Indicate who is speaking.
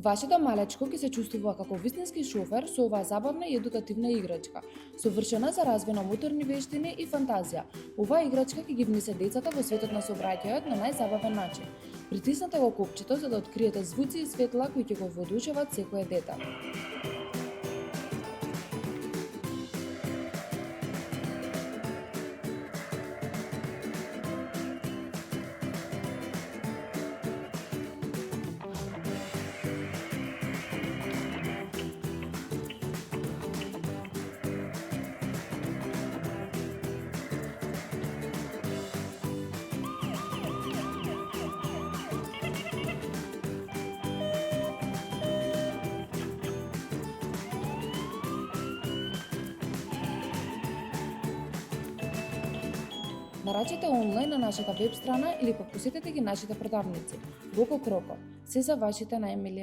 Speaker 1: Вашето малечко ќе се чувствува како вистински шофер со оваа забавна и едукативна играчка, совршена за развој на моторни вештини и фантазија. Оваа играчка ќе ги внесе децата во светот на сообраќајот на најзабавен начин. Притиснете го копчето за да откриете звуци и светла кои ќе го воодушеват секое дете. Нарачете онлайн на нашата веб страна или пак посетете ги нашите продавници. Боко Кроко. Се за вашите најмили.